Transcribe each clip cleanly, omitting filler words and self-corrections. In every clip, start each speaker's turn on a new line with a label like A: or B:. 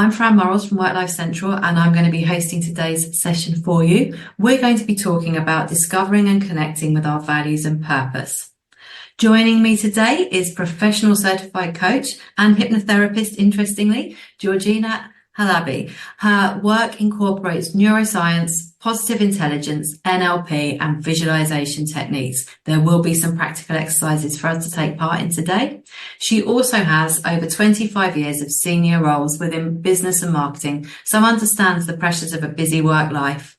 A: I'm Fran Morrells from Work Life Central, and I'm going to be hosting today's session for you. We're going to be talking about discovering and connecting with our values and purpose. Joining me today is professional certified coach and hypnotherapist, interestingly, Georgina Halabi. Her work incorporates neuroscience, positive intelligence, NLP, and visualization techniques. There will be some practical exercises for us to take part in today. She also has over 25 years of senior roles within business and marketing, so understands the pressures of a busy work life.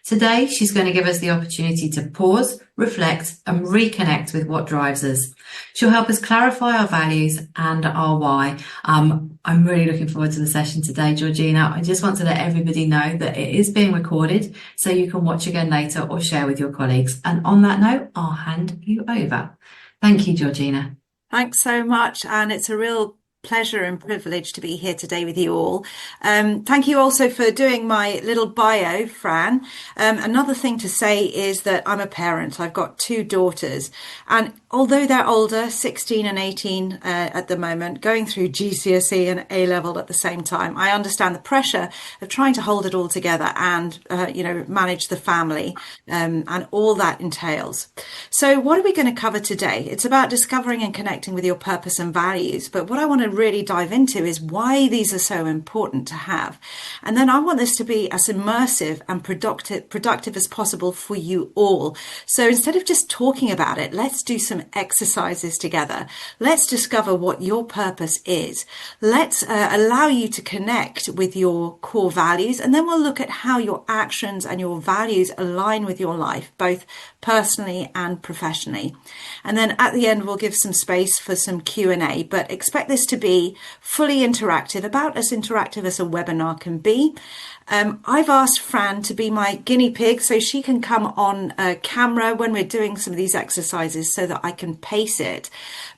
A: Today, she's going to give us the opportunity to pause, reflect, and reconnect with what drives us. She'll help us clarify our values and our why. I'm really looking forward to the session today, Georgina. I just want to let everybody know that it is being recorded, so you can watch again later or share with your colleagues. And on that note, I'll hand you over. Thank you, Georgina.
B: Thanks so much. And it's a real pleasure and privilege to be here today with you all. Thank you also for doing my little bio, Fran. Another thing to say is that I'm a parent. I've got two daughters, and although they're older, 16 and 18 at the moment, going through GCSE and A-level at the same time, I understand the pressure of trying to hold it all together and, manage the family and all that entails. So what are we going to cover today? It's about discovering and connecting with your purpose and values. But what I want to really dive into is why these are so important to have. And then I want this to be as immersive and productive as possible for you all. So instead of just talking about it, let's do some exercises together. Let's discover what your purpose is. Let's allow you to connect with your core values, and then we'll look at how your actions and your values align with your life, both personally and professionally. And then at the end, we'll give some space for some Q&A, but expect this to be fully interactive, about as interactive as a webinar can be. I've asked Fran to be my guinea pig so she can come on camera when we're doing some of these exercises so that I can pace it.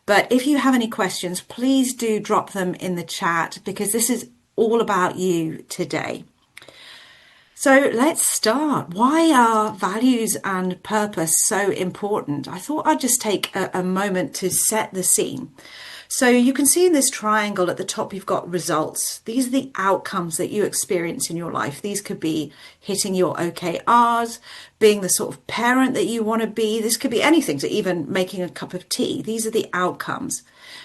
B: But if you have any questions, please do drop them in the chat, because this is all about you today. So let's start. Why are values and purpose so important? I thought I'd just take a moment to set the scene. So you can see in this triangle at the top, you've got results. These are the outcomes that you experience in your life. These could be hitting your OKRs, being the sort of parent that you want to be. This could be anything, to even making a cup of tea. These are the outcomes.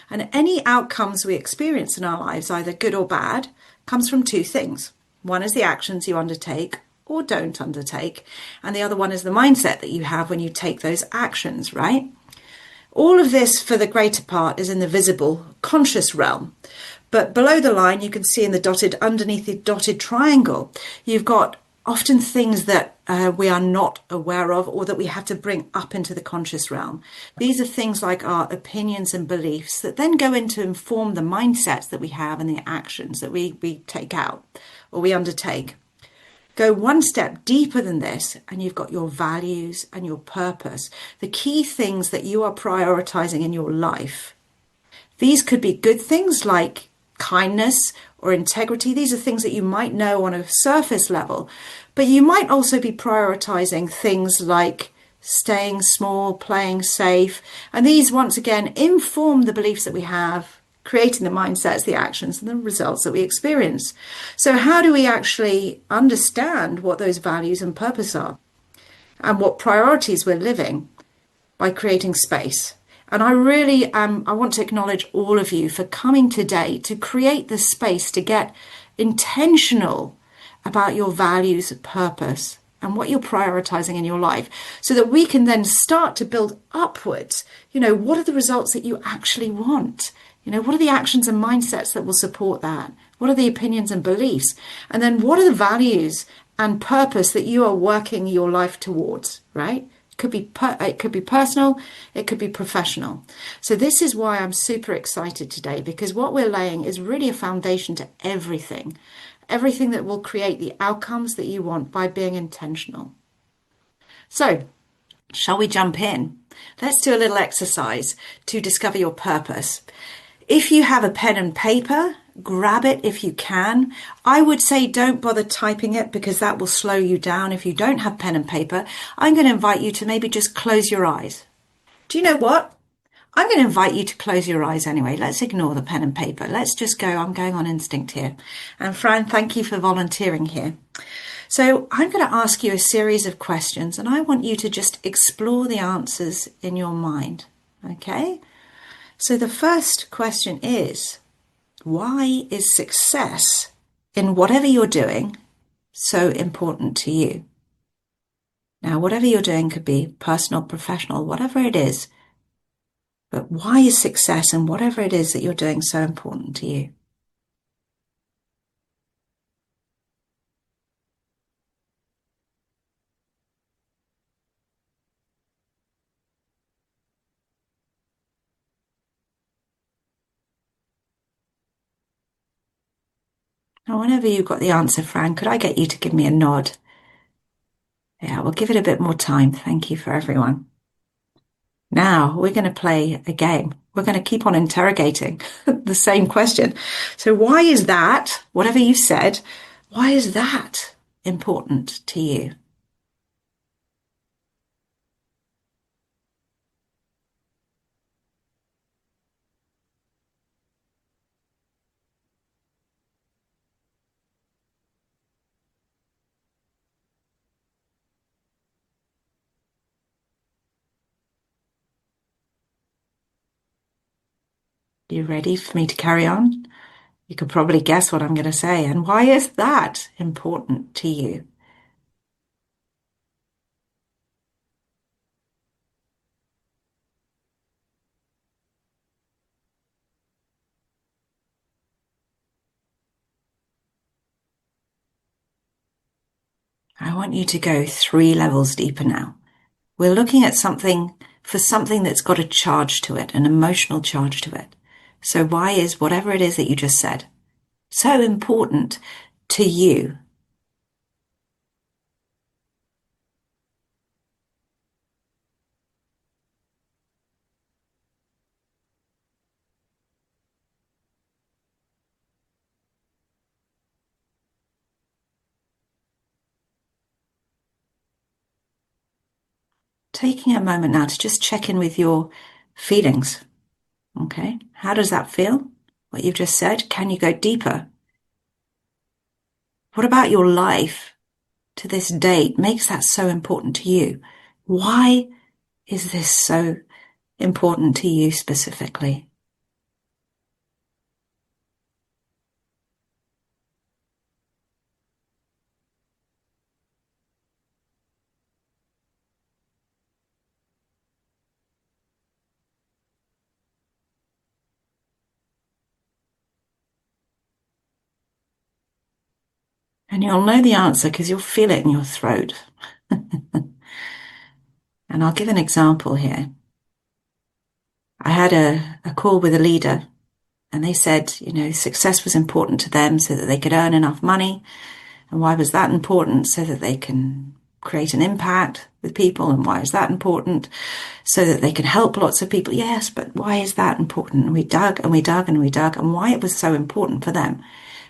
B: And any outcomes we experience in our lives, either good or bad, comes from two things. One is the actions you undertake or don't undertake. And the other one is the mindset that you have when you take those actions, right? All of this, for the greater part, is in the visible, conscious realm. But below the line, you can see in the underneath the dotted triangle, you've got often things that we are not aware of, or that we have to bring up into the conscious realm. These are things like our opinions and beliefs that then go in to inform the mindsets that we have and the actions that we take out or we undertake. Go one step deeper than this, and you've got your values and your purpose, the key things that you are prioritizing in your life. These could be good things like kindness or integrity. These are things that you might know on a surface level, but you might also be prioritizing things like staying small, playing safe. And these, once again, inform the beliefs that we have, creating the mindsets, the actions, and the results that we experience. So how do we actually understand what those values and purpose are and what priorities we're living? By creating space. And I really I want to acknowledge all of you for coming today to create the space to get intentional about your values, purpose, and what you're prioritizing in your life, so that we can then start to build upwards. What are the results that you actually want? What are the actions and mindsets that will support that? What are the opinions and beliefs? And then what are the values and purpose that you are working your life towards, right? It could be personal, it could be professional. So this is why I'm super excited today, because what we're laying is really a foundation to everything that will create the outcomes that you want by being intentional. So, shall we jump in? Let's do a little exercise to discover your purpose. If you have a pen and paper, grab it if you can. I would say don't bother typing it, because that will slow you down. If you don't have pen and paper, I'm going to invite you to maybe just close your eyes. Do you know what? I'm going to invite you to close your eyes anyway. Let's ignore the pen and paper. Let's just go. I'm going on instinct here. And Fran, thank you for volunteering here. So I'm going to ask you a series of questions and I want you to just explore the answers in your mind. Okay? So the first question is, why is success in whatever you're doing so important to you? Now, whatever you're doing could be personal, professional, whatever it is. But why is success in whatever it is that you're doing so important to you? Now, whenever you've got the answer, Fran, could I get you to give me a nod? Yeah, we'll give it a bit more time. Thank you for everyone. Now we're going to play a game. We're going to keep on interrogating the same question. So why is that, whatever you said, why is that important to you? Are you ready for me to carry on? You could probably guess what I'm going to say. And why is that important to you? I want you to go 3 levels deeper now. We're looking at something that's got a charge to it, an emotional charge to it. So why is whatever it is that you just said so important to you? Taking a moment now to just check in with your feelings. Okay, how does that feel? What you've just said? Can you go deeper? What about your life to this date makes that so important to you? Why is this so important to you specifically? And you'll know the answer because you'll feel it in your throat. And I'll give an example here. I had a call with a leader and they said, success was important to them so that they could earn enough money. And why was that important? So that they can create an impact with people. And why is that important? So that they can help lots of people. Yes, but why is that important? And we dug and we dug and we dug. And why it was so important for them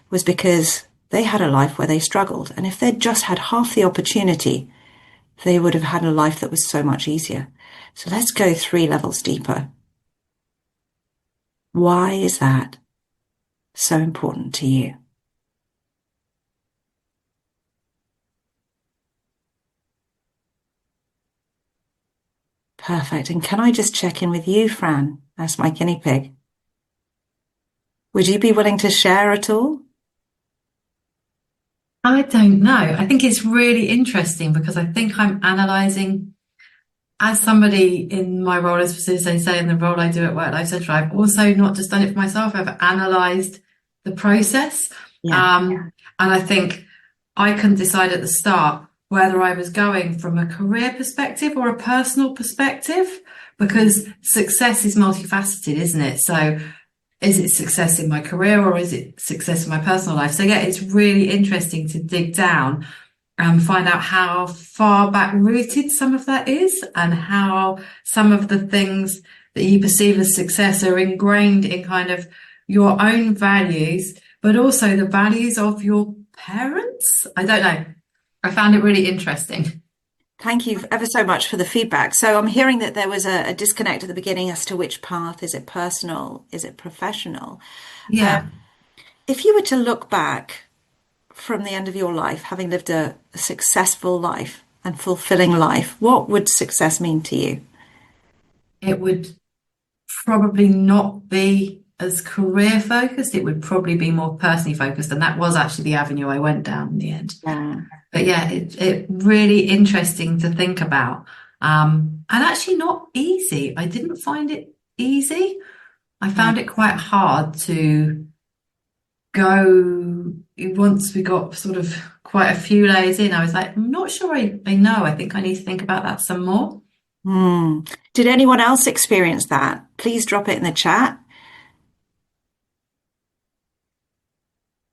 B: was because they had a life where they struggled. And if they'd just had half the opportunity, they would have had a life that was so much easier. So let's go 3 levels deeper. Why is that so important to you? Perfect. And can I just check in with you, Fran, as my guinea pig? Would you be willing to share at all?
A: I don't know. I think it's really interesting because I think I'm analysing as somebody in my role as facilitator, say in the role I do at Work Life Centre, I've also not just done it for myself, I've analysed the process. And I think I couldn't decide at the start whether I was going from a career perspective or a personal perspective, because success is multifaceted, isn't it? So is it success in my career or is it success in my personal life? So yeah, it's really interesting to dig down and find out how far back rooted some of that is and how some of the things that you perceive as success are ingrained in kind of your own values, but also the values of your parents. I don't know. I found it really interesting.
B: Thank you ever so much for the feedback. So I'm hearing that there was a disconnect at the beginning as to which path. Is it personal? Is it professional?
A: Yeah,
B: If you were to look back from the end of your life, having lived a successful life and fulfilling life, what would success mean to you?
A: it would probably not be as career focused. It would probably be more personally focused. And that was actually the avenue I went down in the end.
B: Yeah.
A: But yeah, it really interesting to think about. And actually not easy. I didn't find it easy. I
B: Yeah.
A: found it quite hard to go once we got sort of quite a few layers in. I was like, I'm not sure I know. I think I need to think about that some more.
B: Hmm. Did anyone else experience that? Please drop it in the chat.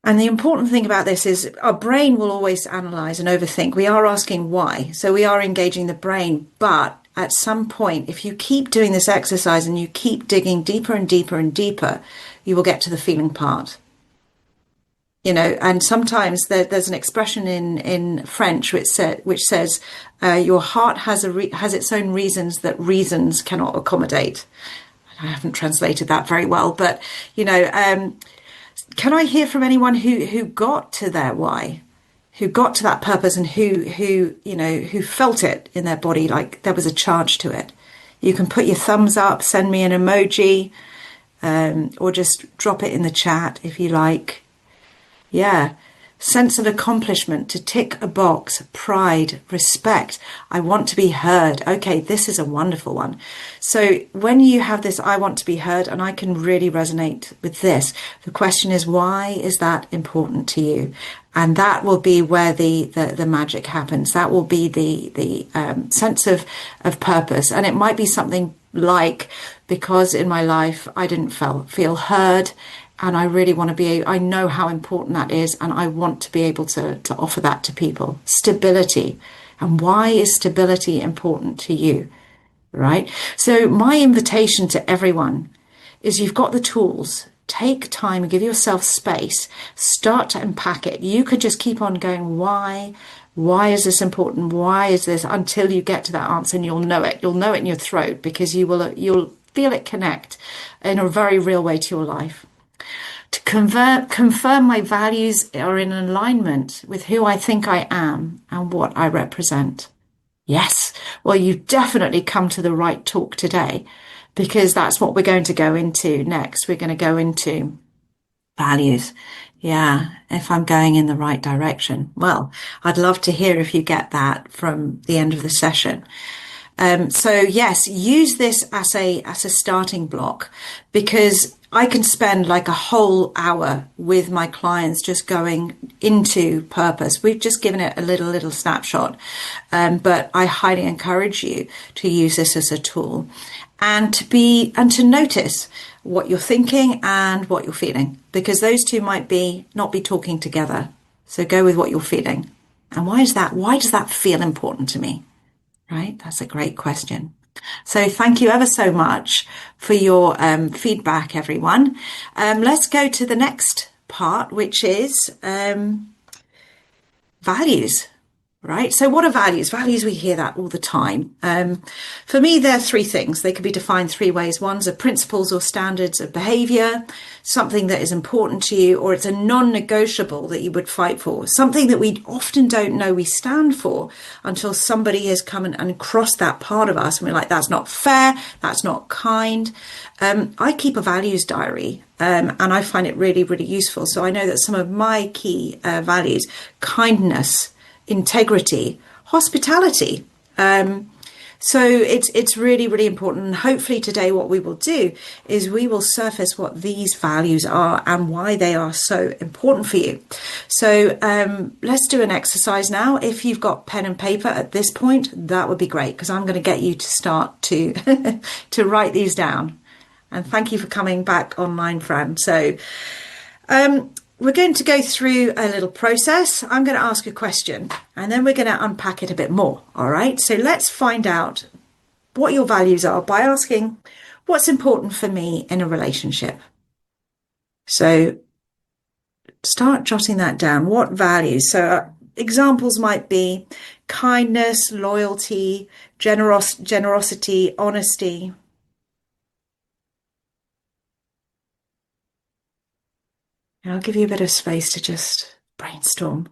B: And the important thing about this is our brain will always analyze and overthink. We are asking why. So we are engaging the brain. But at some point, if you keep doing this exercise and you keep digging deeper and deeper and deeper, you will get to the feeling part. And sometimes there's an expression in French which says your heart has its own reasons that reasons cannot accommodate. I haven't translated that very well, but can I hear from anyone who got to their why, who got to that purpose, and who felt it in their body, like there was a charge to it? You can put your thumbs up, send me an emoji, or just drop it in the chat if you like. Yeah. Sense of accomplishment, to tick a box, pride, respect. I want to be heard. Okay, this is a wonderful one. So when you have this, I want to be heard, and I can really resonate with this, the question is, why is that important to you? And that will be where the magic happens. That will be the sense of purpose. And it might be something like, because in my life I didn't feel heard, and I really want to I know how important that is, and I want to be able to offer that to people. Stability. And why is stability important to you? Right? So my invitation to everyone is, you've got the tools. Take time and give yourself space. Start to unpack it. You could just keep on going, why? Why is this important? Why is this? Until you get to that answer, and you'll know it. You'll know it in your throat, because you'll feel it connect in a very real way to your life. To confirm my values are in alignment with who I think I am and what I represent. Yes, well, you've definitely come to the right talk today, because that's what we're going to go into next. We're going to go into values. Yeah, if I'm going in the right direction. Well, I'd love to hear if you get that from the end of the session. So yes, use this as a starting block, because I can spend like a whole hour with my clients just going into purpose. We've just given it a little snapshot, but I highly encourage you to use this as a tool, and to notice what you're thinking and what you're feeling, because those two might not be talking together. So go with what you're feeling. And why is that? Why does that feel important to me? Right? That's a great question. So thank you ever so much for your feedback, everyone. Let's go to the next part, which is values. Right. So what are values? Values, we hear that all the time. For me, there are three things. They can be defined three ways. One's are principles or standards of behavior, something that is important to you, or it's a non-negotiable that you would fight for, something that we often don't know we stand for until somebody has come and crossed that part of us. And we're like, that's not fair. That's not kind. I keep a values diary, and I find it really, really useful. So I know that some of my key values: kindness, integrity, hospitality. So it's really, really important. And hopefully today what we will do is we will surface what these values are and why they are so important for you. So let's do an exercise now. If you've got pen and paper at this point, that would be great, because I'm going to get you to start to to write these down. And thank you for coming back online, Fran. So we're going to go through a little process. I'm going to ask a question, and then we're going to unpack it a bit more. All right. So let's find out what your values are by asking, what's important for me in a relationship? So start jotting that down. What values? So Examples might be kindness, loyalty, generosity, honesty. And I'll give you a bit of space to just brainstorm.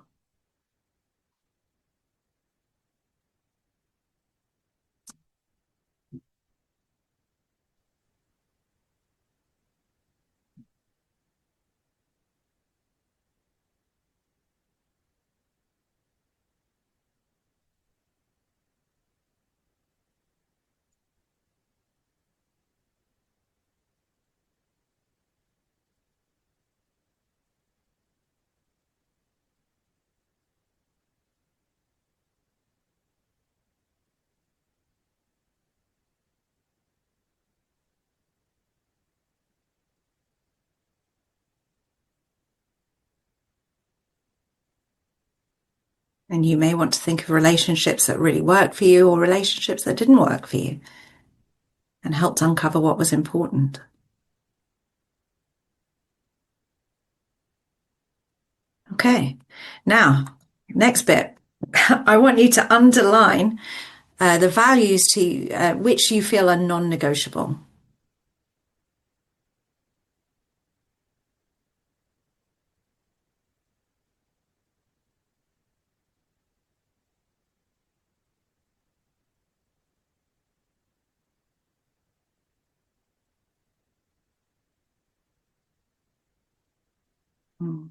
B: And you may want to think of relationships that really worked for you or relationships that didn't work for you and helped uncover what was important. Okay, now, next bit. I want you to underline the values to which you feel are non-negotiable. Mm.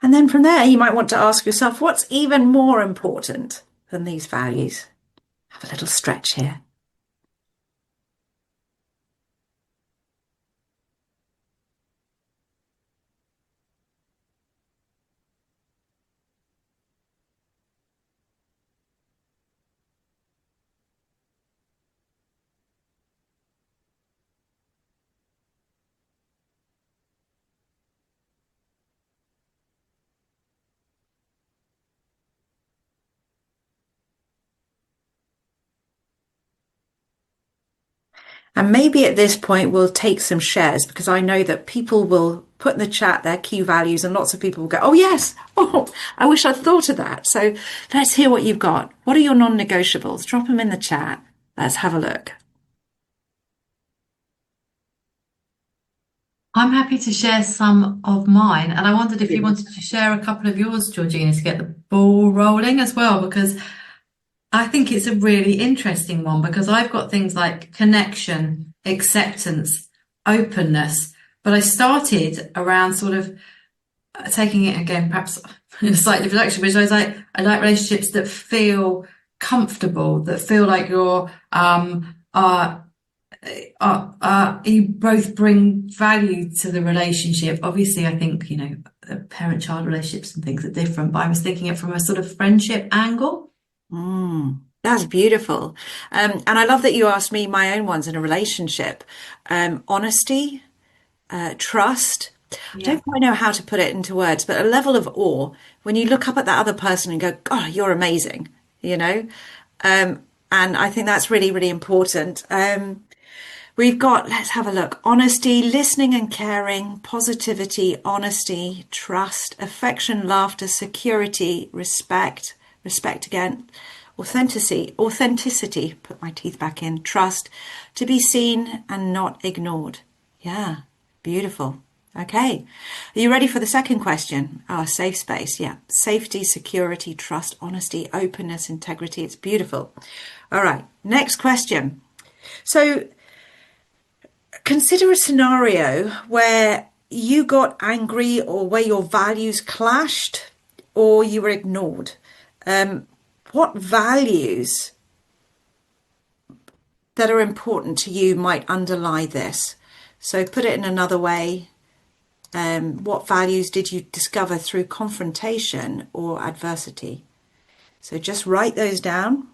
B: And then from there, you might want to ask yourself, what's even more important than these values? Have a little stretch here. And maybe at this point, we'll take some shares because I know that people will put in the chat their key values and lots of people will go, oh, yes. Oh, I wish I'd thought of that. So let's hear what you've got. What are your non-negotiables? Drop them in the chat. Let's have a look.
A: I'm happy to share some of mine, and I wondered if you wanted to share a couple of yours, Georgina, to get the ball rolling as well, because I think it's a really interesting one because I've got things like connection, acceptance, openness, but I started around sort of taking it again, perhaps in a slightly different direction, but I like relationships that feel comfortable, that feel like you both bring value to the relationship. Obviously, I think, parent-child relationships and things are different, but I was thinking it from a sort of friendship angle.
B: That's beautiful. And I love that you asked me my own ones in a relationship. Honesty, trust. I
A: Yeah.
B: don't quite know how to put it into words, but a level of awe when you look up at that other person and go, God, you're amazing, you know? And I think that's really, really important. We've got, let's have a look, honesty, listening and caring, positivity, honesty, trust, affection, laughter, security, respect again, authenticity, put my teeth back in, trust, to be seen and not ignored. Yeah, beautiful. Okay. Are you ready for the second question? Oh, safe space. Yeah. Safety, security, trust, honesty, openness, integrity. It's beautiful. All right. Next question. So consider a scenario where you got angry or where your values clashed or you were ignored. What values that are important to you might underlie this? So put it in another way. What values did you discover through confrontation or adversity? So just write those down.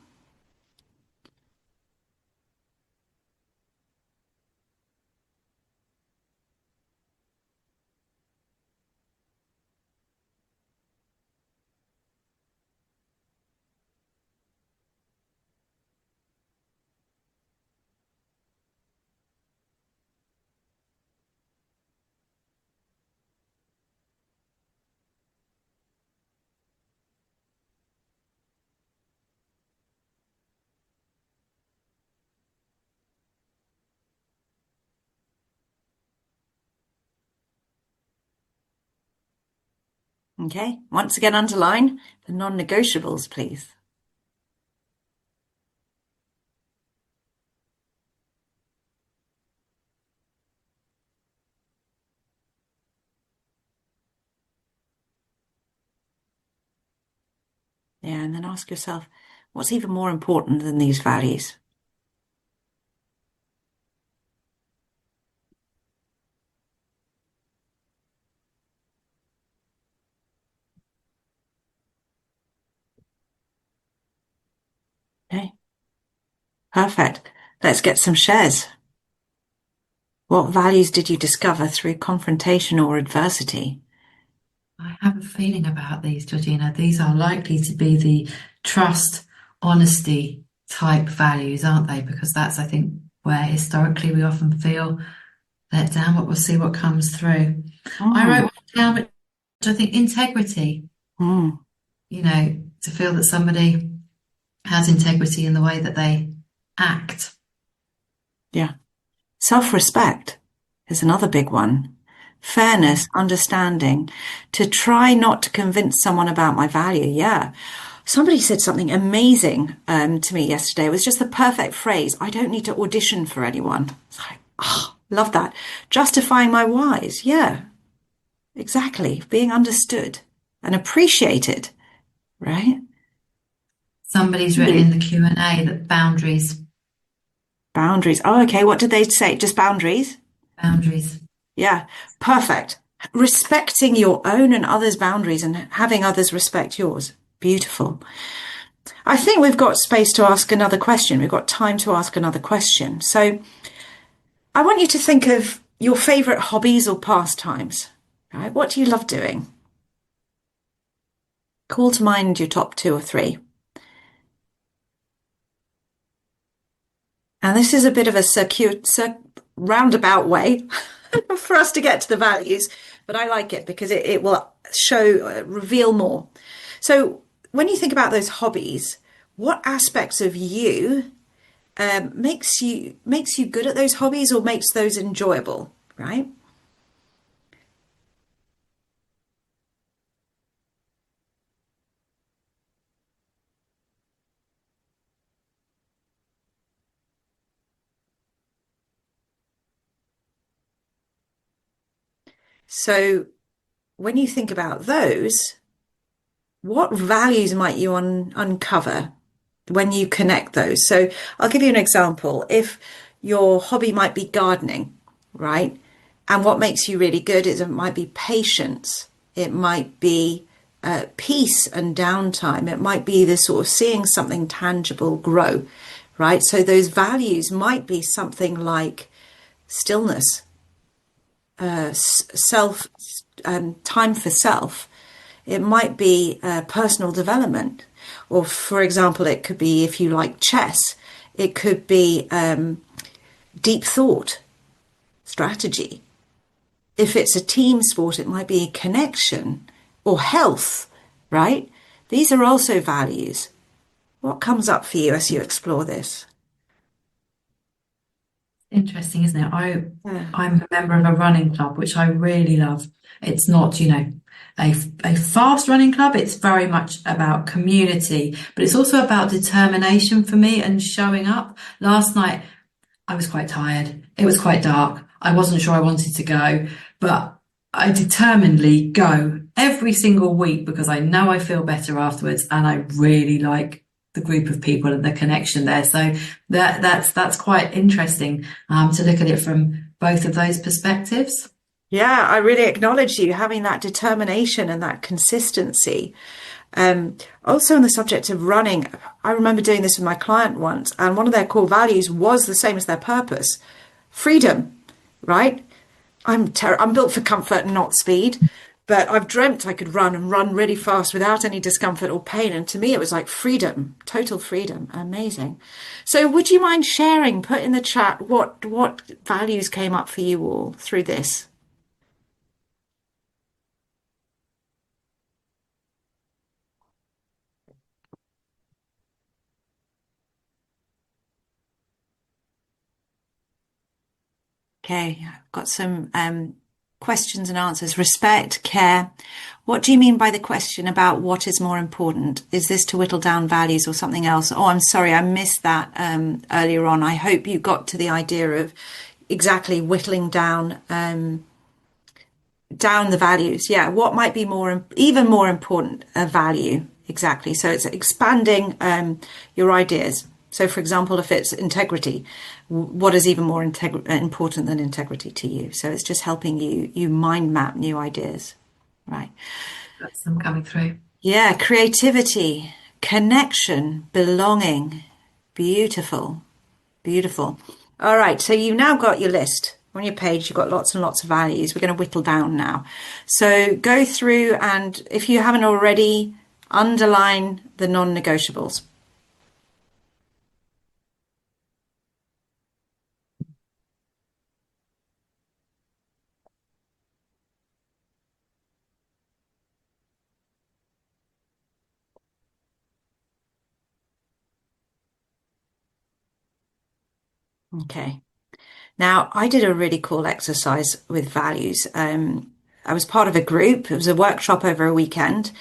B: Okay. Once again, underline the non-negotiables, please. Yeah. And then ask yourself, what's even more important than these values? Okay. Perfect. Let's get some shares. What values did you discover through confrontation or adversity?
A: I have a feeling about these, Georgina. These are likely to be the trust, honesty type values, aren't they? Because that's, I think, where historically we often feel let down, but we'll see what comes through. I wrote
B: Mm,
A: one down, which I think integrity,
B: mm,
A: to feel that somebody has integrity in the way that they act.
B: yeah. Self-respect is another big one.
A: Yeah.
B: Fairness, understanding, to try not to convince someone about my value. Yeah. Somebody said something amazing to me yesterday. It was just the perfect phrase. I don't need to audition for anyone. It's like, oh, love that. Justifying my whys. Yeah, exactly. Being understood and appreciated, right?
A: Somebody's written in the Q&A that
B: Boundaries. Oh, okay. What did they say? Just boundaries?
A: boundaries.
B: Yeah, perfect. Respecting your own and others' boundaries and having others respect yours. Beautiful. I think we've got space to ask another question. We've got time to ask another question. So I want you to think of your favorite hobbies or pastimes, right? What do you love doing? Call to mind your top two or three. And this is a bit of a roundabout way for us to get to the values, but I like it because it will reveal more. So when you think about those hobbies, what aspects of you makes you good at those hobbies or makes those enjoyable, right? So when you think about those, what values might you uncover when you connect those? So I'll give you an example. If your hobby might be gardening, right? And what makes you really good is it might be patience, it might be peace and downtime, it might be the sort of seeing something tangible grow, right? So those values might be something like stillness, self, time for self. It might be personal development, or for example, it could be if you like chess, it could be deep thought, strategy. If it's a team sport, it might be connection or health, right? These are also values. What comes up for you as you explore this?
A: Interesting, isn't it?
B: Yeah.
A: I'm a member of a running club, which I really love. It's not, a fast running club. It's very much about community, but it's also about determination for me and showing up. Last night, I was quite tired. It was quite dark. I wasn't sure I wanted to go, but I determinedly go every single week because I know I feel better afterwards and I really like the group of people and the connection there. So that's quite interesting to look at it from both of those perspectives.
B: Yeah, I really acknowledge you having that determination and that consistency. Also, on the subject of running, I remember doing this with my client once, and one of their core values was the same as their purpose: freedom, right? I'm built for comfort and not speed, but I've dreamt I could run and run really fast without any discomfort or pain. And to me, it was like freedom, total freedom. Amazing. So, would you mind sharing, put in the chat what values came up for you all through this? Okay, I've got some questions and answers, respect, care. What do you mean by the question about what is more important? Is this to whittle down values or something else? Oh, I'm sorry, I missed that earlier on. I hope you got to the idea of exactly whittling down the values. Yeah, what might be even more important, a value. Exactly. So it's expanding your ideas. So, for example, if it's integrity, what is even more important than integrity to you? So it's just helping you mind map new ideas, right?
A: That's them coming through.
B: Yeah, creativity, connection, belonging. Beautiful, beautiful. All right, so you've now got your list. On your page, you've got lots and lots of values. We're going to whittle down now. So go through, and if you haven't already, underline the non-negotiables. Okay. Now, I did a really cool exercise with values. I was part of a group. It was a workshop over a weekend,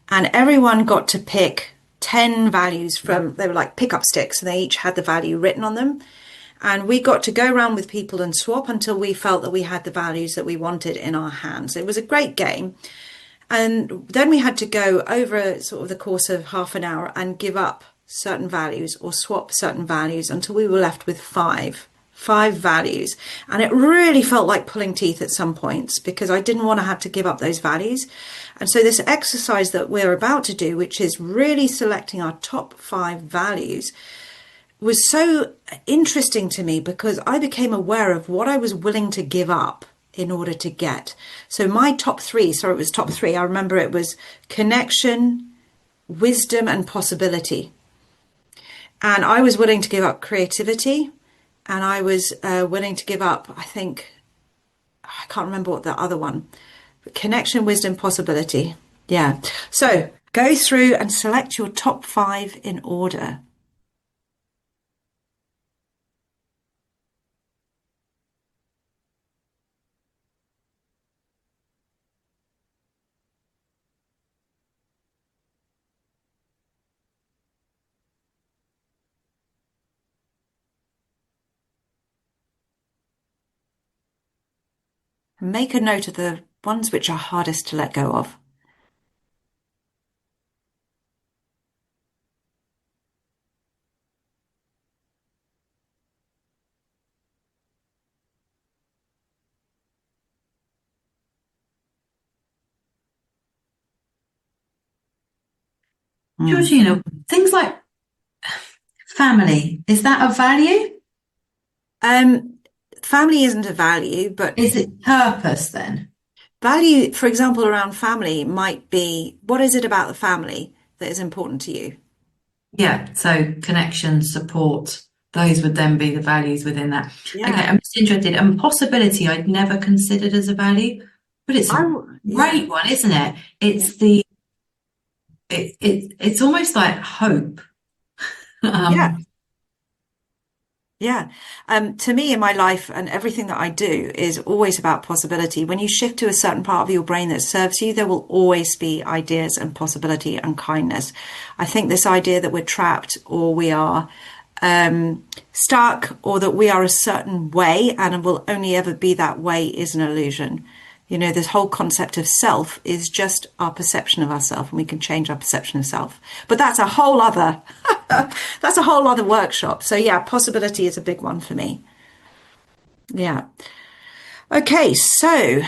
B: and everyone got to pick 10 values they were like pickup sticks, and they each had the value written on them. And we got to go around with people and swap until we felt that we had the values that we wanted in our hands. It was a great game. And then we had to go over sort of the course of half an hour and give up certain values or swap certain values until we were left with five values. And it really felt like pulling teeth at some points because I didn't want to have to give up those values. And so this exercise that we're about to do, which is really selecting our top 5 values, was so interesting to me because I became aware of what I was willing to give up in order to get. So my top 3, sorry, it was top 3. I remember it was connection, wisdom, and possibility. And I was willing to give up creativity, and I was willing to give up, I can't remember what the other one, but connection, wisdom, possibility. Yeah. So go through and select your top 5 in order. And make a note of the ones which are hardest to let go of. Mm.
A: Georgina, things like family, is that a value?
B: Um, Family isn't a value, but
A: Is it purpose then?
B: value, for example, around family might be, what is it about the family that is important to you?
A: Yeah, so connection, support, those would then be the values within that. Okay,
B: Yeah.
A: I'm just interested. And possibility I'd never considered as a value, but it's a
B: Yeah.
A: great one, isn't it?
B: Yeah.
A: It's almost like hope.
B: Yeah.
A: Um,
B: Yeah. To me, in my life and everything that I do is always about possibility. When you shift to a certain part of your brain that serves you, there will always be ideas and possibility and kindness. I think this idea that we're trapped or we are stuck or that we are a certain way and will only ever be that way is an illusion. You know, this whole concept of self is just our perception of ourselves, and we can change our perception of self. But that's a whole other that's a whole other workshop. So yeah, possibility is a big one for me. Yeah. Okay, so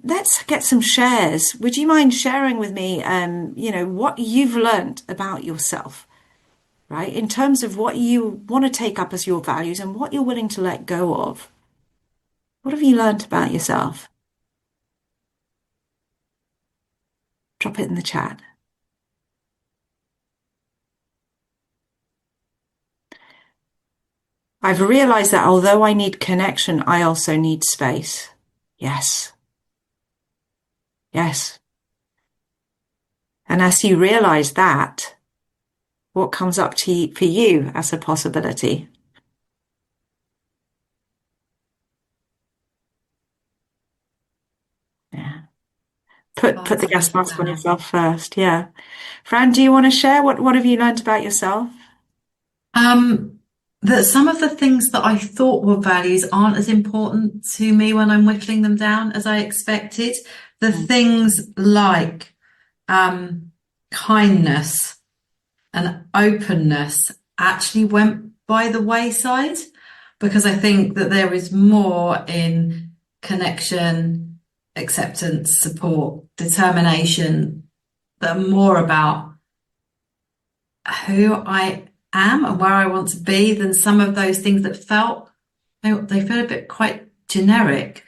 B: let's get some shares. Would you mind sharing with me, what you've learned about yourself, right? In terms of what you want to take up as your values and what you're willing to let go of. What have you learned about yourself? Drop it in the chat. I've realized that although I need connection, I also need space. Yes. Yes. And as you realize that, what comes up for you as a possibility? Put the
A: That's
B: gas
A: really
B: mask on
A: bad.
B: yourself first. Yeah. Fran, do you want to share what have you learned about yourself?
A: Um, that some of the things that I thought were values aren't as important to me when I'm whittling them down as I expected. The
B: Mm.
A: things like um, kindness and openness actually went by the wayside because I think that there is more in connection, acceptance, support, determination that are more about who I am and where I want to be than some of those things that they feel a bit quite generic.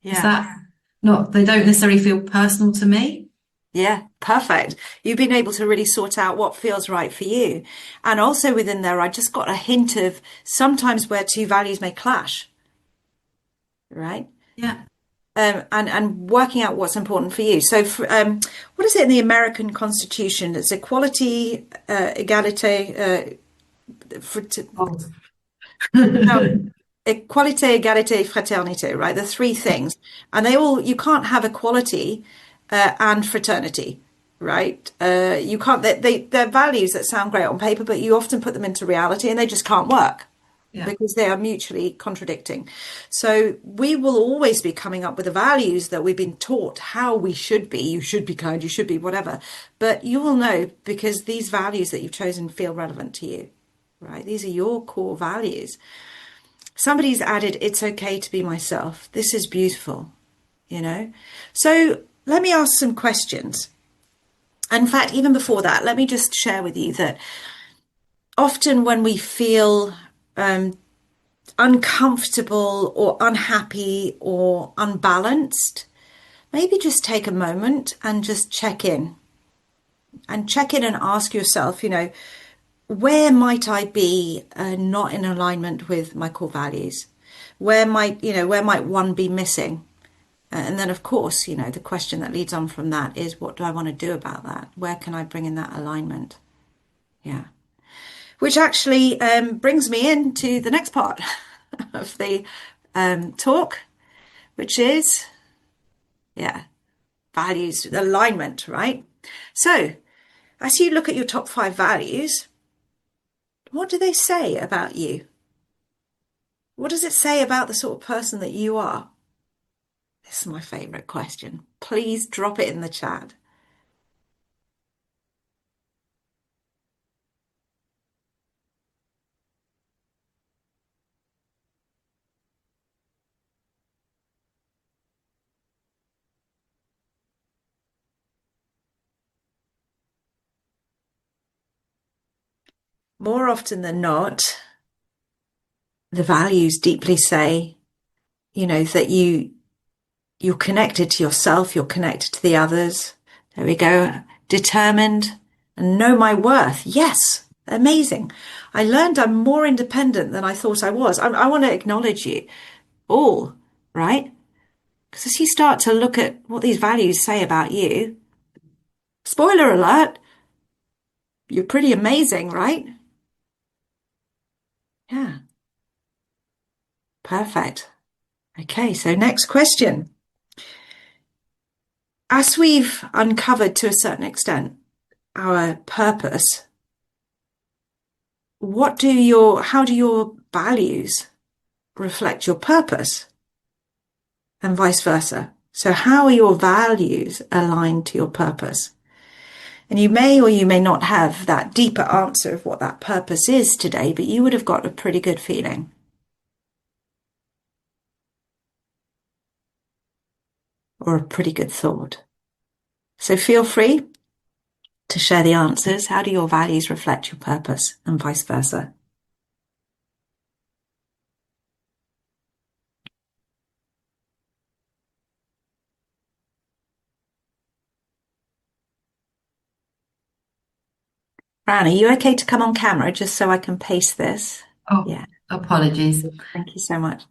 A: Is
B: Yeah.
A: that not, they don't necessarily feel personal to me?
B: Yeah, perfect. You've been able to really sort out what feels right for you. And also within there, I just got a hint of sometimes where two values may clash, right?
A: Yeah.
B: And working out what's important for you. So, what is it in the American Constitution? It's equality, egalite, frat-
A: Oh.
B: no, equalite, egalite, fraternité, right? The three things, and you can't have equality and fraternity, right? You can't. They're values that sound great on paper, but you often put them into reality, and they just can't work
A: Yeah.
B: because they are mutually contradicting. So we will always be coming up with the values that we've been taught how we should be. You should be kind, you should be whatever. But you will know because these values that you've chosen feel relevant to you, right? These are your core values. Somebody's added, it's okay to be myself. This is beautiful, you know? So let me ask some questions. In fact, even before that, let me just share with you that often when we feel uncomfortable or unhappy or unbalanced, maybe just take a moment and just check in and ask yourself, where might I be not in alignment with my core values? Where might one be missing? And then, of course, the question that leads on from that is, what do I want to do about that? Where can I bring in that alignment? Yeah. Which actually brings me into the next part of the talk, which is, yeah, values alignment, right? So, as you look at your top five values, what do they say about you? What does it say about the sort of person that you are? This is my favorite question. Please drop it in the chat. More often than not, the values deeply say, that you're connected to yourself, you're connected to the others. There we go. Determined and know my worth. Yes, amazing. I learned I'm more independent than I thought I was. I want to acknowledge you all, right? Because as you start to look at what these values say about you, spoiler alert, you're pretty amazing, right? Yeah, perfect. Okay, so next question. As we've uncovered to a certain extent our purpose, how do your values reflect your purpose and vice versa? So how are your values aligned to your purpose? And you may or you may not have that deeper answer of what that purpose is today, but you would have got a pretty good feeling or a pretty good thought. So feel free to share the answers. How do your values reflect your purpose and vice versa? Fran, are you okay to come on camera just so I can paste this?
A: Oh,
B: Yeah,
A: apologies.
B: thank you so much.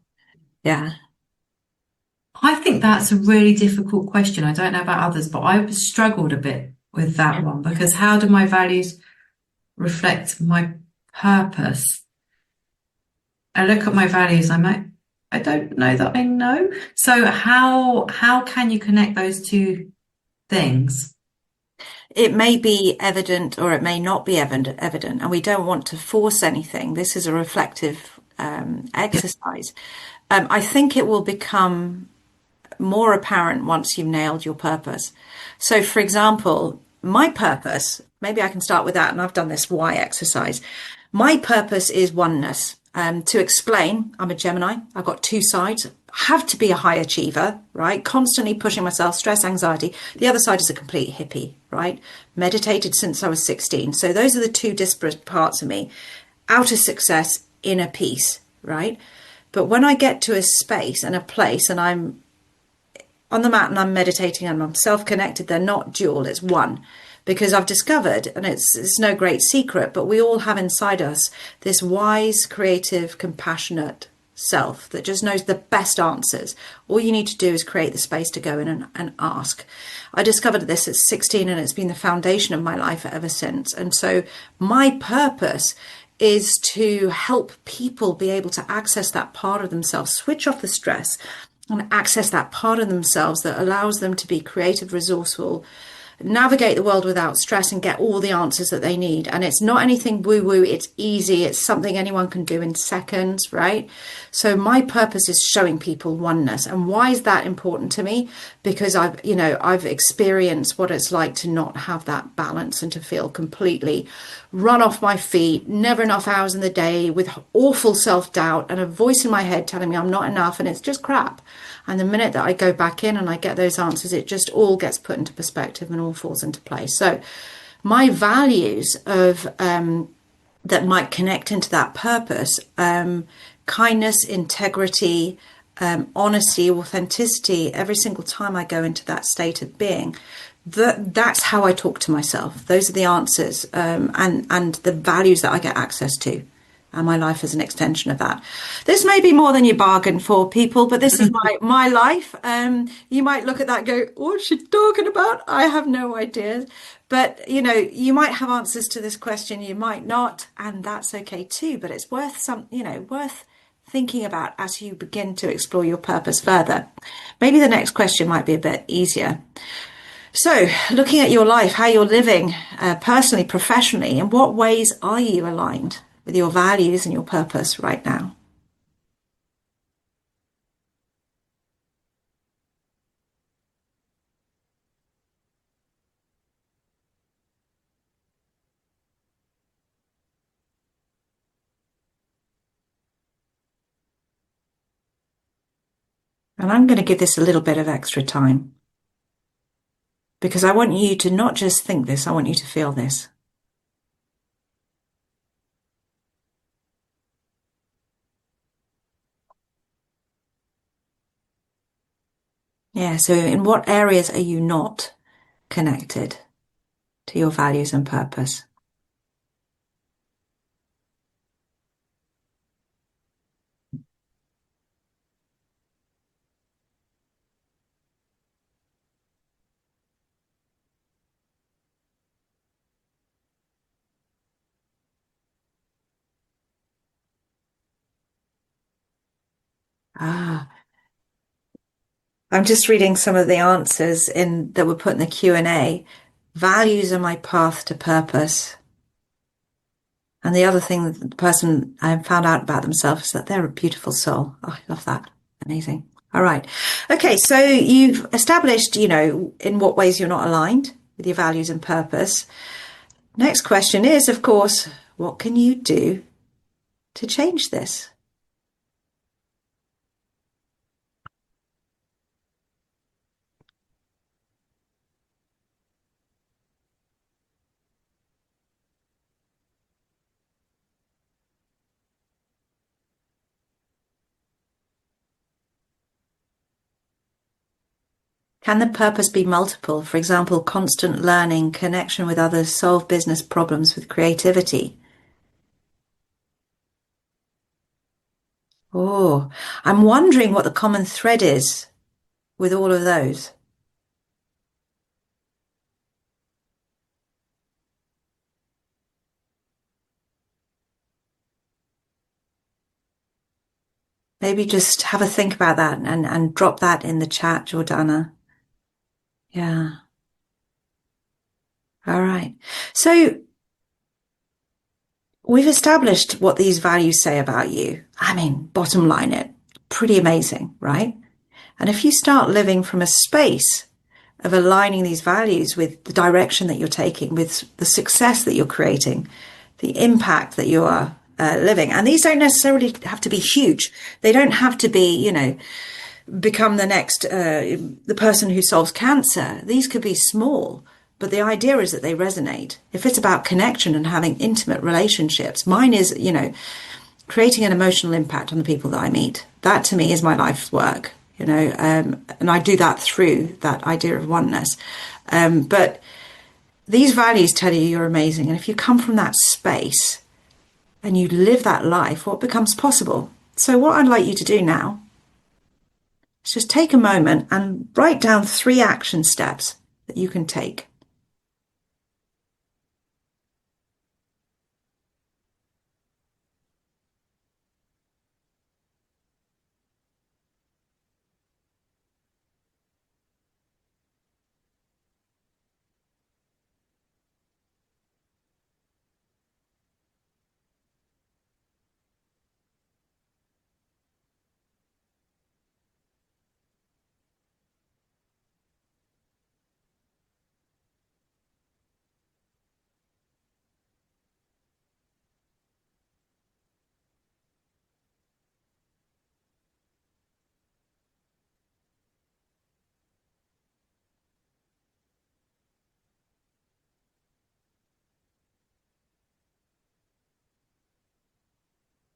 B: Yeah.
A: I think that's a really difficult question. I don't know about others, but I've struggled a bit with that one because how do my values reflect my purpose? I look at my values, I'm like, I don't know that I know. So how can you connect those two things.
B: It may be evident or it may not be evident, and we don't want to force anything. This is a reflective exercise. I think it will become more apparent once you've nailed your purpose. So, for example, my purpose, maybe I can start with that, and I've done this why exercise. My purpose is oneness. To explain, I'm a Gemini. I've got two sides. I have to be a high achiever, right? Constantly pushing myself, stress, anxiety. The other side is a complete hippie, right? Meditated since I was 16. So those are the two disparate parts of me. Outer success, inner peace, right? But when I get to a space and a place and I'm on the mat and I'm meditating and I'm self-connected, they're not dual, it's one. Because I've discovered, and it's no great secret, but we all have inside us this wise, creative, compassionate self that just knows the best answers. All you need to do is create the space to go in and ask. I discovered this at 16 and it's been the foundation of my life ever since. And so my purpose is to help people be able to access that part of themselves, switch off the stress, and access that part of themselves that allows them to be creative, resourceful, navigate the world without stress and get all the answers that they need. And it's not anything woo woo, it's easy, it's something anyone can do in seconds, right? So my purpose is showing people oneness. And why is that important to me? Because I've experienced what it's like to not have that balance and to feel completely run off my feet, never enough hours in the day, with awful self-doubt and a voice in my head telling me I'm not enough and it's just crap. And the minute that I go back in and I get those answers, it just all gets put into perspective and all falls into place. So my values of that might connect into that purpose, kindness, integrity, honesty, authenticity, every single time I go into that state of being, that's how I talk to myself. Those are the answers and the values that I get access to. And my life is an extension of that. This may be more than you bargained for, people, but this is my life. You might look at that and go, what's she talking about? I have no idea. But, you might have answers to this question, you might not, and that's okay too. But it's worth thinking about as you begin to explore your purpose further. Maybe the next question might be a bit easier. So, looking at your life, how you're living personally, professionally, in what ways are you aligned with your values and your purpose right now? And I'm going to give this a little bit of extra time because I want you to not just think this, I want you to feel this. Yeah, so in what areas are you not connected to your values and purpose? Ah, I'm just reading some of the answers in that were put in the Q&A. Values are my path to purpose. And the other thing that the person found out about themselves is that they're a beautiful soul. Oh, I love that. Amazing. All right. Okay. So you've established, in what ways you're not aligned with your values and purpose. Next question is, of course, what can you do to change this? Can the purpose be multiple? For example, constant learning, connection with others, solve business problems with creativity. Oh, I'm wondering what the common thread is with all of those. Maybe just have a think about that and drop that in the chat, Jordana. Yeah. All right. So we've established what these values say about you. I mean, bottom line it, pretty amazing, right? And if you start living from a space of aligning these values with the direction that you're taking, with the success that you're creating, the impact that you are living, and these don't necessarily have to be huge. They don't have to be, become the next, the person who solves cancer. These could be small, but the idea is that they resonate. If it's about connection and having intimate relationships, mine is, creating an emotional impact on the people that I meet. That to me is my life's work, and I do that through that idea of oneness. But these values tell you you're amazing. And if you come from that space and you live that life, what becomes possible? So what I'd like you to do now is just take a moment and write down 3 action steps that you can take.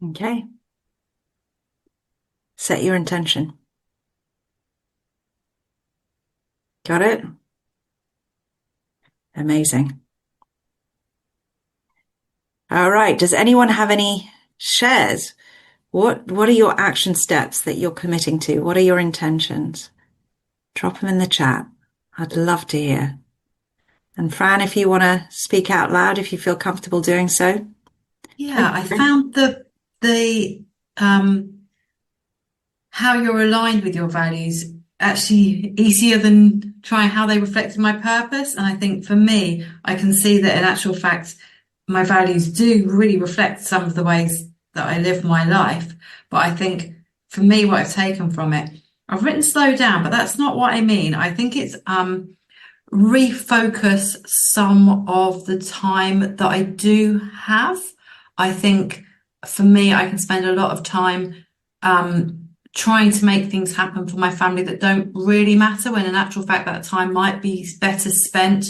B: Okay. Set your intention. Got it? Amazing. All right. Does anyone have any shares? What are your action steps that you're committing to? What are your intentions? Drop them in the chat. I'd love to hear. And Fran, if you want to speak out loud, if you feel comfortable doing so.
A: Yeah, I found the how you're aligned with your values actually easier than trying how they reflected my purpose. And I think for me, I can see that in actual fact, my values do really reflect some of the ways that I live my life. But I think for me, what I've taken from it, I've written slow down, but that's not what I mean. I think it's refocus some of the time that I do have. I think for me, I can spend a lot of time trying to make things happen for my family that don't really matter, when in actual fact that time might be better spent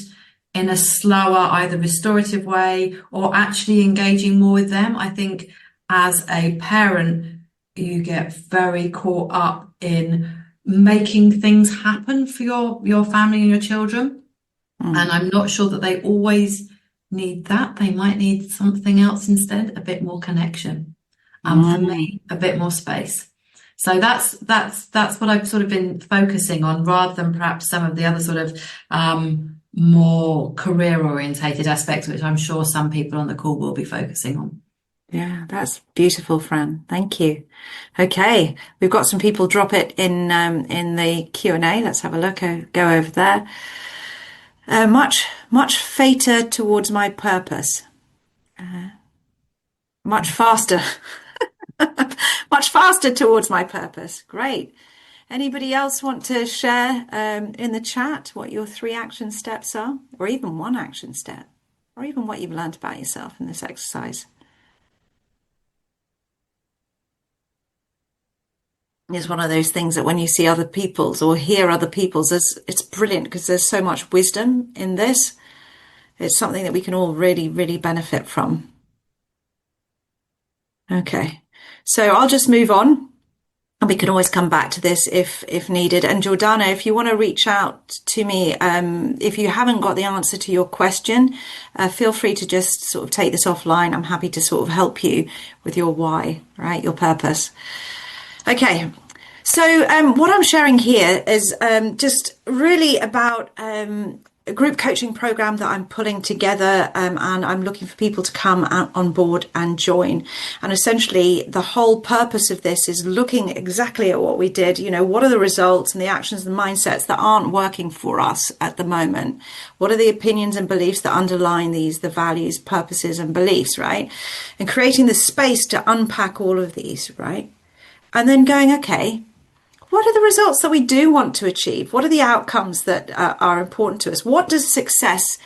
A: in a slower, either restorative way or actually engaging more with them. I think as a parent, you get very caught up in making things happen for your family and your children. And I'm not sure that they always need that. They might need something else instead, a bit more connection. For me, a bit more space. So that's what I've sort of been focusing on, rather than perhaps some of the other sort of more career orientated aspects, which I'm sure some people on the call will be focusing on.
B: Yeah, that's beautiful, Fran. Thank you. Okay, we've got some people drop it in the Q&A. Let's have a look. Go over there. Much fater towards my purpose. Much faster. Much faster towards my purpose. Great. Anybody else want to share in the chat what your 3 action steps are, or even 1 action step, or even what you've learned about yourself in this exercise? It's one of those things that when you see other people's or hear other people's, it's brilliant because there's so much wisdom in this. It's something that we can all really, really benefit from. Okay, so I'll just move on. And we can always come back to this if needed. And Jordana, if you want to reach out to me, if you haven't got the answer to your question, feel free to just sort of take this offline. I'm happy to sort of help you with your why, right? Your purpose. Okay. So what I'm sharing here is just really about a group coaching program that I'm pulling together, and I'm looking for people to come on board and join. And essentially, the whole purpose of this is looking exactly at what we did. What are the results and the actions and mindsets that aren't working for us at the moment? What are the opinions and beliefs that underline these, the values, purposes, and beliefs, right? And creating the space to unpack all of these, right? And then going, okay, what are the results that we do want to achieve? What are the outcomes that are important to us? What does success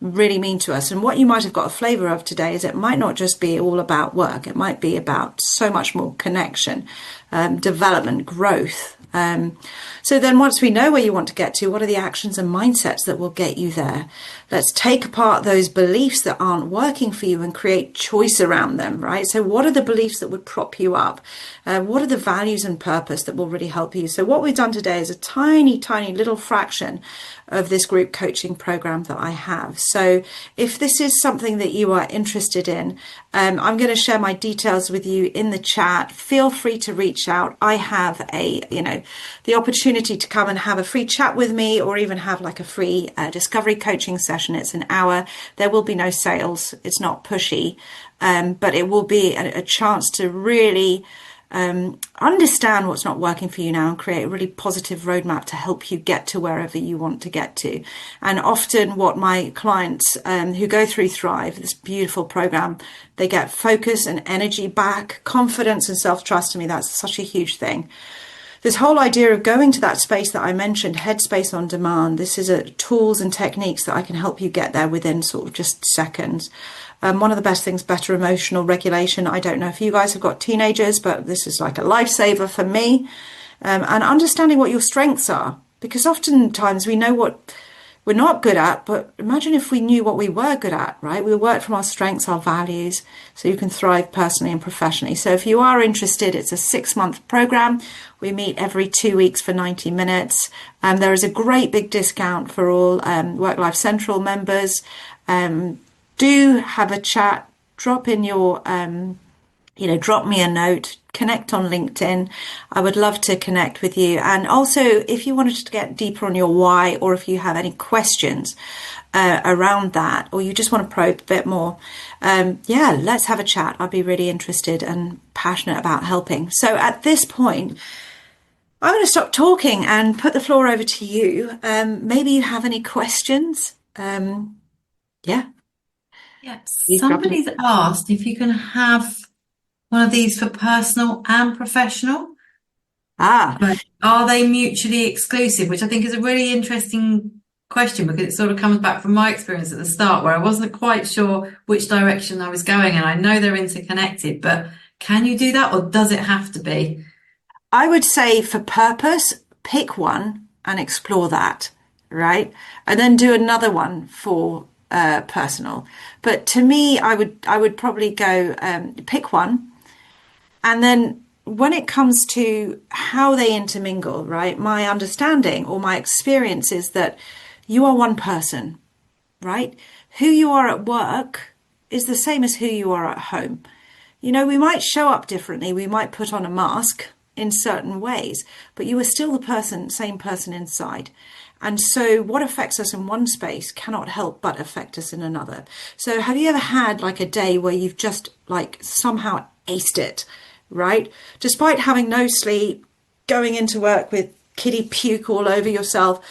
B: really mean to us? And what you might have got a flavor of today is it might not just be all about work. It might be about so much more connection, development, growth. So then once we know where you want to get to, what are the actions and mindsets that will get you there? Let's take apart those beliefs that aren't working for you and create choice around them, right? So what are the beliefs that would prop you up? What are the values and purpose that will really help you? So what we've done today is a tiny, tiny little fraction of this group coaching program that I have. So if this is something that you are interested in, I'm going to share my details with you in the chat. Feel free to reach out. I have the opportunity to come and have a free chat with me, or even have like a free discovery coaching session. It's an hour. There will be no sales. It's not pushy, but it will be a chance to really understand what's not working for you now and create a really positive roadmap to help you get to wherever you want to get to. And often what my clients who go through Thrive, this beautiful program, they get focus and energy back, confidence and self-trust. To me, that's such a huge thing. This whole idea of going to that space that I mentioned, headspace on demand, this is tools and techniques that I can help you get there within sort of just seconds. One of the best things, better emotional regulation. I don't know if you guys have got teenagers, but this is like a lifesaver for me. And understanding what your strengths are, because oftentimes we know what we're not good at, but imagine if we knew what we were good at, right? We work from our strengths, our values, so you can thrive personally and professionally. So if you are interested, it's a 6-month program. We meet every 2 weeks for 90 minutes. There is a great big discount for all Work Life Central members. Do have a chat, drop in your, drop me a note, connect on LinkedIn. I would love to connect with you. And also, if you wanted to get deeper on your why, or if you have any questions around that, or you just want to probe a bit more, let's have a chat. I'd be really interested and passionate about helping. So at this point, I'm going to stop talking and put the floor over to you. Maybe you have any questions.
A: Yeah, somebody's asked if you can have one of these for personal and professional. But are they mutually exclusive? Which I think is a really interesting question, because it sort of comes back from my experience at the start, where I wasn't quite sure which direction I was going. And I know they're interconnected, but can you do that, or does it have to be?
B: I would say for purpose, pick one and explore that, right? And then do another one for personal. But to me, I would probably go pick one, and then when it comes to how they intermingle, right? My understanding or my experience is that you are one person, right? Who you are at work is the same as who you are at home. We might show up differently. We might put on a mask in certain ways, but you are still the same person inside. And so what affects us in one space cannot help but affect us in another. So have you ever had like a day where you've just like somehow aced it, right? Despite having no sleep, going into work with kitty puke all over yourself,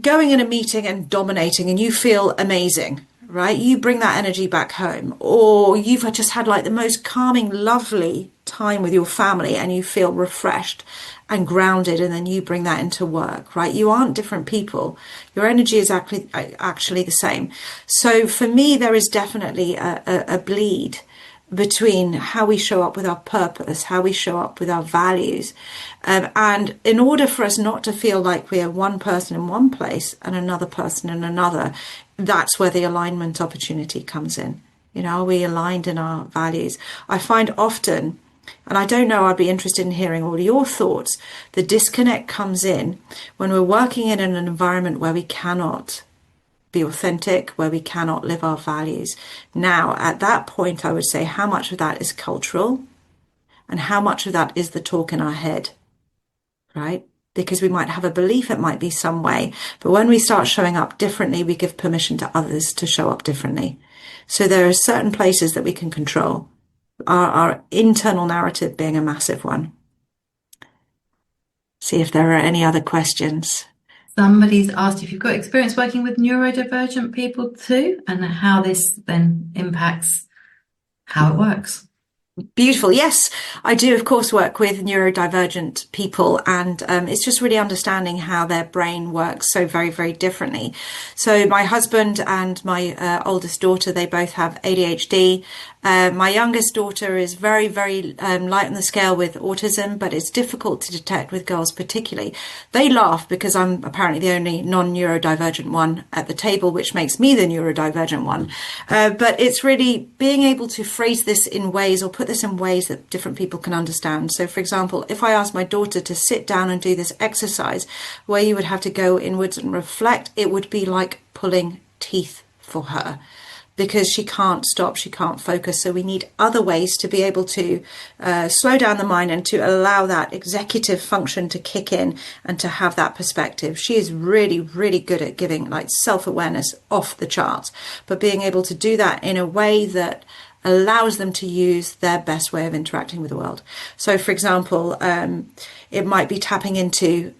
B: going in a meeting and dominating, and you feel amazing, right? You bring that energy back home. Or you've just had like the most calming, lovely time with your family and you feel refreshed and grounded, and then you bring that into work, right? You aren't different people. Your energy is actually the same. So for me, there is definitely a bleed between how we show up with our purpose, how we show up with our values. And in order for us not to feel like we are one person in one place and another person in another, that's where the alignment opportunity comes in. Are we aligned in our values? I find often, and I don't know, I'd be interested in hearing all your thoughts, the disconnect comes in when we're working in an environment where we cannot be authentic, where we cannot live our values. Now, at that point, I would say how much of that is cultural and how much of that is the talk in our head, right? because we might have a belief it might be some way. But when we start showing up differently, we give permission to others to show up differently. So there are certain places that we can control, our internal narrative being a massive one. See if there are any other questions.
A: Somebody's asked if you've got experience working with neurodivergent people too, and how this then impacts how it works.
B: Beautiful. Yes, I do, of course, work with neurodivergent people, and it's just really understanding how their brain works so very, very differently. So my husband and my oldest daughter, they both have ADHD. My youngest daughter is very, very light on the scale with autism, but it's difficult to detect with girls particularly. They laugh because I'm apparently the only non-neurodivergent one at the table, which makes me the neurodivergent one. But it's really being able to phrase this in ways or put this in ways that different people can understand. So, for example, if I asked my daughter to sit down and do this exercise where you would have to go inwards and reflect, it would be like pulling teeth for her, because she can't stop, she can't focus. So we need other ways to be able to slow down the mind and to allow that executive function to kick in and to have that perspective. She is really, really good at giving like self-awareness off the charts, but being able to do that in a way that allows them to use their best way of interacting with the world. So, for example, it might be tapping into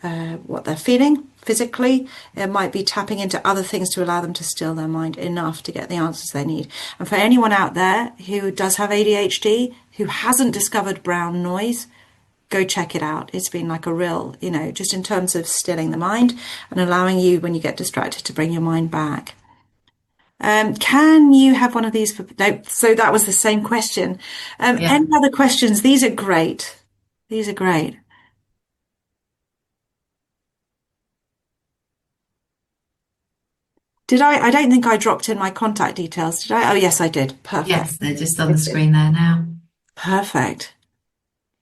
B: what they're feeling physically. It might be tapping into other things to allow them to still their mind enough to get the answers they need. And for anyone out there who does have ADHD, who hasn't discovered brown noise, go check it out. It's been like a real, just in terms of stilling the mind and allowing you, when you get distracted, to bring your mind back. Can you have one of these for, no, so that was the same question. Any other questions? These are great. These are great. I don't think I dropped in my contact details, did I? Oh, yes, I did. Perfect.
A: Yes, they're just on the screen there now.
B: Perfect.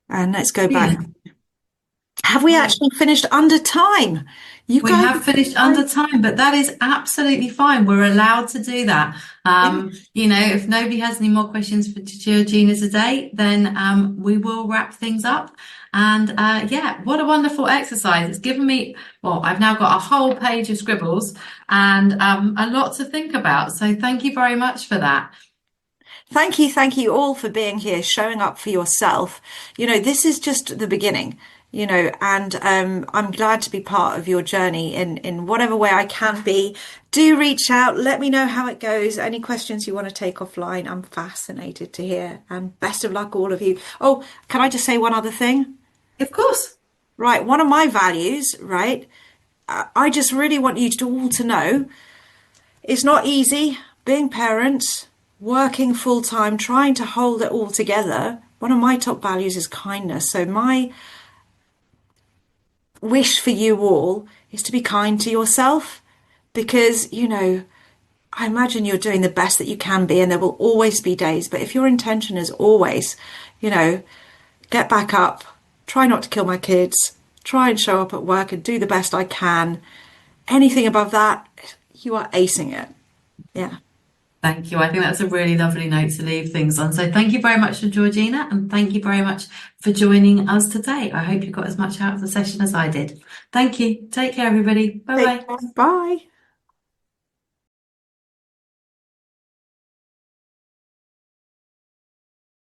B: And let's go back. Have we actually finished under time?
A: We have finished under time, but that is absolutely fine. We're allowed to do that. If nobody has any more questions for Georgina today, then we will wrap things up. And what a wonderful exercise. It's given me, I've now got a whole page of scribbles and a lot to think about. So thank you very much for that.
B: Thank you all for being here, showing up for yourself. This is just the beginning. And I'm glad to be part of your journey in whatever way I can be. Do reach out. Let me know how it goes. Any questions you want to take offline, I'm fascinated to hear. And best of luck, all of you. Oh, can I just say one other thing?
A: Of course.
B: Right. One of my values, right? I just really want you all to know it's not easy being parents, working full time, trying to hold it all together. One of my top values is kindness. So my wish for you all is to be kind to yourself, because I imagine you're doing the best that you can be, and there will always be days, but if your intention is always get back up, try not to kill my kids, try and show up at work and do the best I can, anything above that, you are acing it.
A: Thank you. I think that's a really lovely note to leave things on. So thank you very much to Georgina, and thank you very much for joining us today. I hope you got as much out of the session as I did. Thank you. Take care, everybody. Bye-bye.
B: Bye.